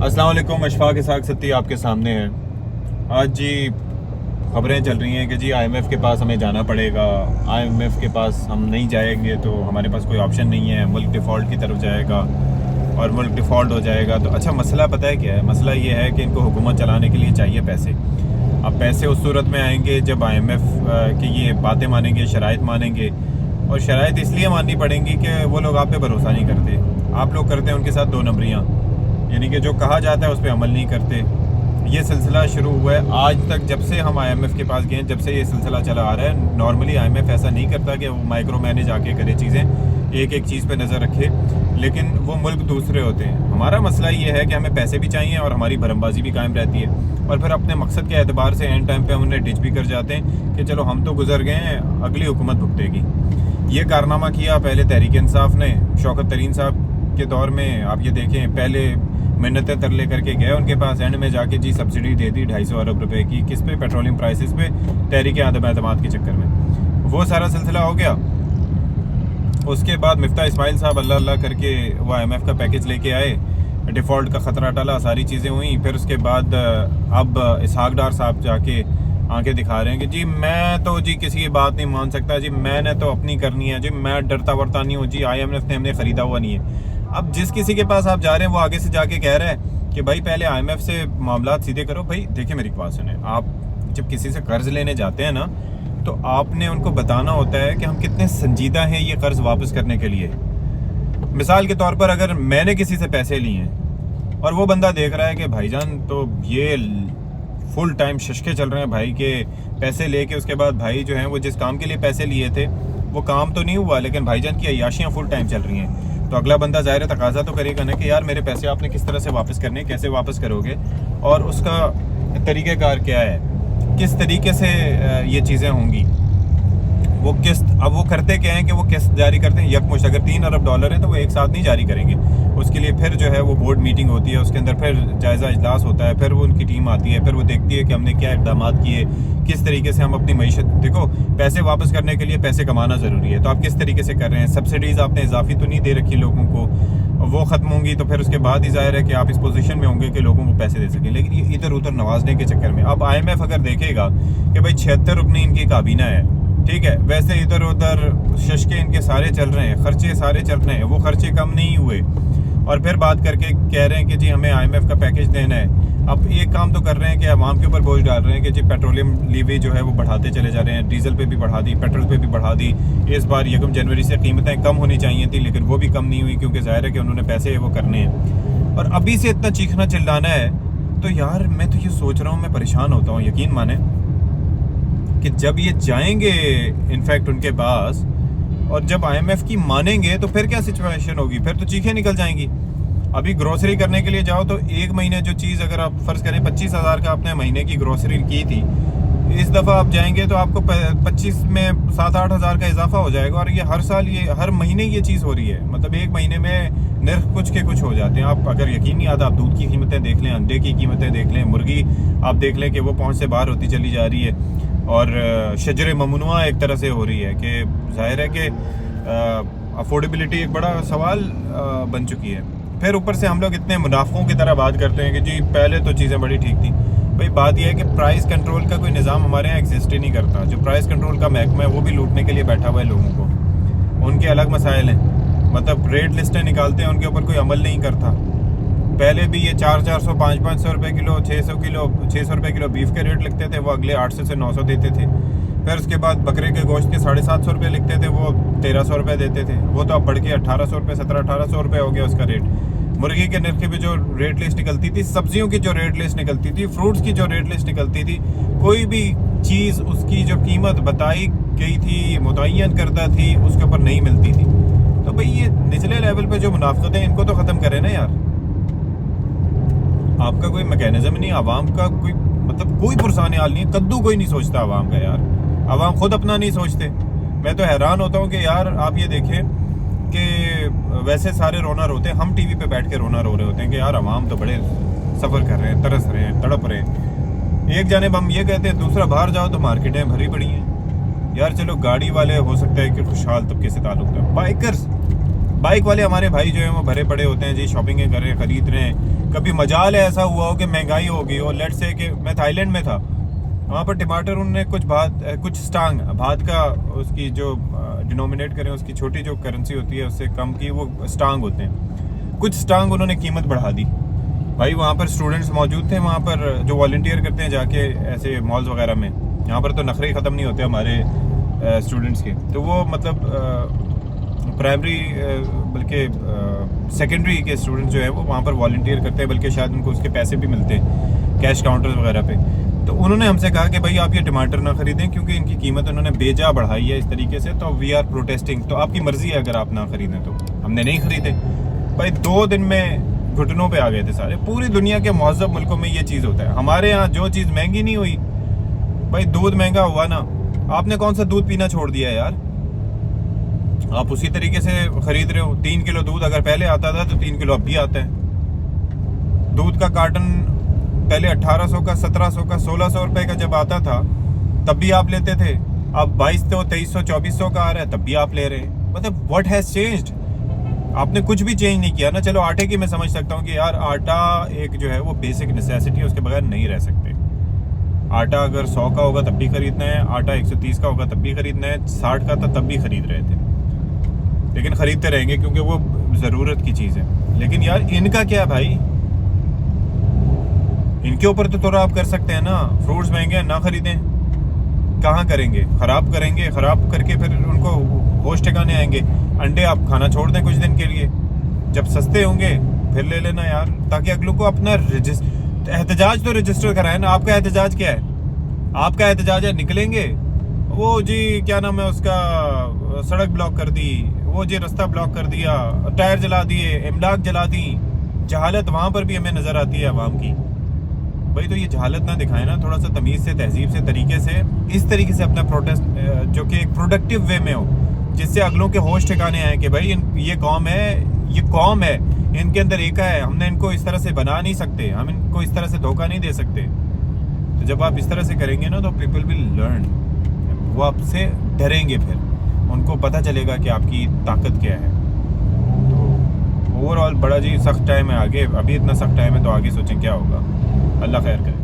अस्सलाम वालेकुम। अशफाक इसाक सत्ती आपके सामने है। आज जी खबरें चल रही हैं कि जी आईएमएफ के पास हमें जाना पड़ेगा। आईएमएफ के पास हम नहीं जाएंगे तो हमारे पास कोई ऑप्शन नहीं है, मुल्क डिफ़ॉल्ट की तरफ जाएगा और मुल्क डिफ़ॉल्ट हो जाएगा। तो अच्छा मसला पता है क्या है? मसला ये है कि इनको हुकूमत चलाने के लिए चाहिए पैसे। अब पैसे उस सूरत में आएंगे जब आईएमएफ की ये बातें मानेंगे, शराइत मानेंगे। और शराइत इसलिए माननी पड़ेंगी कि वो लोग आप पे भरोसा नहीं करते। आप लोग करते हैं उनके साथ दो नंबरियाँ, यानी कि जो कहा जाता है उस पर अमल नहीं करते। ये सिलसिला शुरू हुआ है आज तक, जब से हम आईएमएफ के पास गए, जब से ये सिलसिला चला आ रहा है। नॉर्मली आईएमएफ ऐसा नहीं करता कि वो माइक्रो मैनेज आके करे चीज़ें, एक एक चीज़ पे नज़र रखे, लेकिन वो मुल्क दूसरे होते हैं। हमारा मसला ये है कि हमें पैसे भी चाहिए और हमारी भरमबाजी भी कायम रहती है, और फिर अपने मकसद के एतबार से एंड टाइम पे हम उन्हें डिच भी कर जाते हैं कि चलो हम तो गुजर गए हैं, अगली हुकूमत भुगतेगी। ये कारनामा किया पहले तहरीक इंसाफ ने, शौकत तरीन साहब के दौर में। आप ये देखें, पहले मिन्नतें तरले करके गए उनके पास, एंड में जाके जी सब्सिडी दे दी 250 अरब रुपए की। किस पे? पेट्रोलियम प्राइसेस पे, तहरीक आदम एतमाद के चक्कर में वो सारा सिलसिला हो गया। उसके बाद मिफ्ता इस्माइल साहब अल्लाह अल्लाह करके वो आईएमएफ का पैकेज लेके आए, डिफ़ॉल्ट का ख़तरा टला, सारी चीज़ें हुई। फिर उसके बाद अब इसहाक डार साहब जाके आंखें दिखा रहे हैं कि जी मैं तो जी किसी की बात नहीं मान सकता जी, मैंने तो अपनी करनी है जी, मैं डरता वरता नहीं हूँ जी, आईएमएफ ने हमने ख़रीदा हुआ नहीं है। अब जिस किसी के पास आप जा रहे हैं वो आगे से जाके कह रहा है कि भाई पहले आईएमएफ से मामलात सीधे करो। भाई देखिए मेरी बात सुने, आप जब किसी से कर्ज लेने जाते हैं ना, तो आपने उनको बताना होता है कि हम कितने संजीदा हैं ये कर्ज वापस करने के लिए। मिसाल के तौर पर अगर मैंने किसी से पैसे लिए हैं और वो बंदा देख रहा है कि भाईजान तो ये फुल टाइम शशके चल रहे हैं भाई के, पैसे लेके उसके बाद भाई जो हैं वो जिस काम के लिए पैसे लिए थे वो काम तो नहीं हुआ, लेकिन भाईजान की अय्याशियाँ फुल टाइम चल रही हैं। तो अगला बंदा ज़ाहिर तकाजा तो करेगा ना कि यार मेरे पैसे आपने किस तरह से वापस करने, कैसे वापस करोगे, और उसका तरीक़ेकार क्या है, किस तरीके से ये चीज़ें होंगी। वो किस्त, अब वो करते क्या हैं कि वो किस्त जारी करते हैं यकमुश्त। अगर 3 अरब डॉलर है तो वो एक साथ नहीं जारी करेंगे, उसके लिए फिर जो है वो बोर्ड मीटिंग होती है, उसके अंदर फिर जायज़ा इजलास होता है, फिर वो उनकी टीम आती है, फिर वो देखती है कि हमने क्या इक़दाम किए, किस तरीके से हम अपनी मईशत। देखो पैसे वापस करने के लिए पैसे कमाना ज़रूरी है, तो आप किस तरीके से कर रहे हैं। सब्सिडीज़ आपने इजाफी तो नहीं दे रखी लोगों को, वो ख़त्म होंगी तो फिर उसके बाद ही ज़ाहिर है कि आप इस पोजीशन में होंगे कि लोगों को पैसे दे सकें। लेकिन ये इधर उधर नवाजने के चक्कर में अब आईएमएफ अगर देखेगा कि भाई 76 रुकनी इनकी काबीना है, ठीक है, वैसे इधर उधर शशके इनके सारे चल रहे हैं, खर्चे सारे चल रहे हैं, वो खर्चे कम नहीं हुए, और फिर बात करके कह रहे हैं कि जी हमें आईएमएफ का पैकेज देना है। अब एक काम तो कर रहे हैं कि अवाम के ऊपर बोझ डाल रहे हैं कि जी पेट्रोलियम लीवी जो है वो बढ़ाते चले जा रहे हैं, डीजल पे भी बढ़ा दी, पेट्रोल पे भी बढ़ा दी। इस बार 1 जनवरी से कीमतें कम होनी चाहिए थी, लेकिन वो भी कम नहीं हुई, क्योंकि जाहिर है कि उन्होंने पैसे वो करने हैं। और अभी से इतना चीखना चिल्लाना है, तो यार मैं तो ये सोच रहा हूँ, मैं परेशान होता हूँ, यकीन माने कि जब ये जाएंगे इनफैक्ट उनके पास, और जब आईएमएफ की मानेंगे तो फिर क्या सिचुएशन होगी, फिर तो चीखें निकल जाएंगी। अभी ग्रोसरी करने के लिए जाओ तो एक महीने जो चीज़ अगर आप फ़र्ज़ करें 25,000 का आपने महीने की ग्रोसरी की थी, इस दफ़ा आप जाएंगे तो आपको 25 में 7-8 हज़ार का इजाफा हो जाएगा। और ये हर साल, ये हर महीने ये चीज़ हो रही है, मतलब एक महीने में निर्ख कुछ के कुछ हो जाते हैं। आप अगर यकीन नहीं आता, आप दूध की कीमतें देख लें, अंडे की कीमतें देख लें, मुर्गी आप देख लें कि वो पहुँच से बाहर होती चली जा रही है, और शजर ममनुआ एक तरह से हो रही है कि जाहिर है कि अफोर्डेबिलिटी एक बड़ा सवाल बन चुकी है। फिर ऊपर से हम लोग इतने मुनाफों की तरह बात करते हैं कि जी पहले तो चीज़ें बड़ी ठीक थी। भाई बात यह है कि प्राइस कंट्रोल का कोई निज़ाम हमारे यहाँ एग्जिस्ट ही नहीं करता। जो प्राइस कंट्रोल का महकमा है वो भी लूटने के लिए बैठा हुआ है लोगों को। उनके अलग मसाइल हैं, मतलब रेट लिस्टें निकालते हैं, उनके ऊपर कोई अमल नहीं करता। पहले भी ये 400-400 500-500 रुपये किलो, 600 रुपये किलो बीफ के रेट लिखते थे, वो अगले 800 से 900 देते थे। फिर उसके बाद बकरे के गोश्त के 750 रुपये लिखते थे, वो 1300 रुपये देते थे। वो तो अब बढ़ के 1800 रुपये, 1700-1800 रुपये हो गया उसका रेट। मुर्गी के नर्ख की भी जो रेट लिस्ट निकलती थी, सब्जियों की जो रेट लिस्ट निकलती थी, फ्रूट्स की जो रेट लिस्ट निकलती थी, कोई भी चीज़ उसकी जो कीमत बताई गई थी, मुतय्यन करदा थी, उसके ऊपर नहीं मिलती थी। तो भाई ये निचले लेवल पे जो मुनाफिकत है, इनको तो ख़त्म करें ना यार। आपका कोई मैकेनिज्म नहीं, आवाम का कोई मतलब कोई पुरसाने हाल नहीं है, कद्दू कोई नहीं सोचता आवाम का यार। आवाम खुद अपना नहीं सोचते। मैं तो हैरान होता हूँ कि यार आप ये देखें कि वैसे सारे रोना रोते हैं, हम टीवी पे बैठ के रोना रो रहे होते हैं कि यार आवाम तो बड़े सफ़र कर रहे हैं, तरस रहे हैं, तड़प रहे हैं। एक जानिब हम ये कहते हैं, दूसरा बाहर जाओ तो मार्केटें भरी पड़ी हैं। यार चलो गाड़ी वाले हो सकता है कि खुशहाल तबके से ताल्लुक़ है, बाइक वाले हमारे भाई जो हैं वो भरे पड़े होते हैं जी, शॉपिंग कर रहे हैं, ख़रीद रहे हैं, कभी मजाल ऐसा हुआ हो कि महंगाई हो गई हो, लेट्स से कि मैं थाईलैंड में था, वहाँ पर टमाटर उन्होंने कुछ स्टांग भात का उसकी जो डिनोमिनेट करें उसकी छोटी जो करेंसी होती है उससे कम की वो स्टांग होते हैं, कुछ स्टांग उन्होंने कीमत बढ़ा दी। भाई वहाँ पर स्टूडेंट्स मौजूद थे, वहाँ पर जो वॉलंटियर करते हैं जाके ऐसे मॉल्स वगैरह में, यहाँ पर तो नखरे ख़त्म नहीं होते हमारे स्टूडेंट्स के, तो वो मतलब प्राइमरी बल्कि सेकेंडरी के स्टूडेंट्स जो है वो वहाँ पर वॉलंटियर करते हैं, बल्कि शायद उनको उसके पैसे भी मिलते हैं कैश काउंटर्स वगैरह पे। तो उन्होंने हमसे कहा कि भाई आप ये टमाटर ना ख़रीदें क्योंकि इनकी कीमत उन्होंने बेजा बढ़ाई है इस तरीके से, तो वी आर प्रोटेस्टिंग, तो आपकी मर्ज़ी है अगर आप ना ख़रीदें तो। हमने नहीं ख़रीदे भाई, 2 दिन में घुटनों पे आ गए थे सारे। पूरी दुनिया के महज़ब मुल्कों में ये चीज़ होता है, हमारे यहाँ जो चीज़ महंगी नहीं हुई भाई, दूध महंगा हुआ ना, आपने कौन सा दूध पीना छोड़ दिया यार, आप उसी तरीके से ख़रीद रहे हो। 3 किलो दूध अगर पहले आता था तो 3 किलो अब भी आता है। दूध का कार्टन पहले 1800 का, 1700 का, 1600 रुपए का जब आता था तब भी आप लेते थे, अब 2200, 2300, 2400 का आ रहा है तब भी आप ले रहे हैं। मतलब व्हाट हैज़ चेंज्ड? आपने कुछ भी चेंज नहीं किया ना। चलो आटे की मैं समझ सकता हूँ कि यार आटा एक जो है वो बेसिक नेसेसिटी है, उसके बगैर नहीं रह सकते। आटा अगर 100 का होगा तब भी खरीदना है, आटा 130 का होगा तब भी खरीदना है, 60 का था तब भी खरीद रहे थे, लेकिन खरीदते रहेंगे क्योंकि वो ज़रूरत की चीज़ है। लेकिन यार इनका क्या भाई, इनके ऊपर तो थोड़ा आप कर सकते हैं ना। फ्रूट्स महंगे हैं ना खरीदें, कहाँ करेंगे, ख़राब करेंगे, ख़राब करके फिर उनको होश ठिकाने आएंगे। अंडे आप खाना छोड़ दें कुछ दिन के लिए, जब सस्ते होंगे फिर ले लेना यार, ताकि अगलों को अपना एहतजाज तो रजिस्टर कराएं ना। आपका एहतजाज क्या है? आपका एहतजाज है निकलेंगे, वो जी क्या नाम है उसका, सड़क ब्लॉक कर दी, वो जी रास्ता ब्लॉक कर दिया, टायर जला दिए, इमलाक जला दी। जहालत वहाँ पर भी हमें नज़र आती है आवाम की। भाई तो ये जहालत ना दिखाएं ना, थोड़ा सा तमीज़ से, तहजीब से, तरीके से, इस तरीके से अपना प्रोटेस्ट जो कि एक प्रोडक्टिव वे में हो, जिससे अगलों के होश ठिकाने आए कि भाई ये कौम है, इनके अंदर एका है, हमने इनको इस तरह से बना नहीं सकते, हम इनको इस तरह से धोखा नहीं दे सकते। तो जब आप इस तरह से करेंगे ना तो पीपल विल लर्न, वो आपसे डरेंगे, फिर उनको पता चलेगा कि आपकी ताकत क्या है। तो ओवरऑल बड़ा जी सख्त टाइम है आगे, अभी इतना सख्त टाइम है तो आगे सोचें क्या होगा। अल्लाह खैर करे।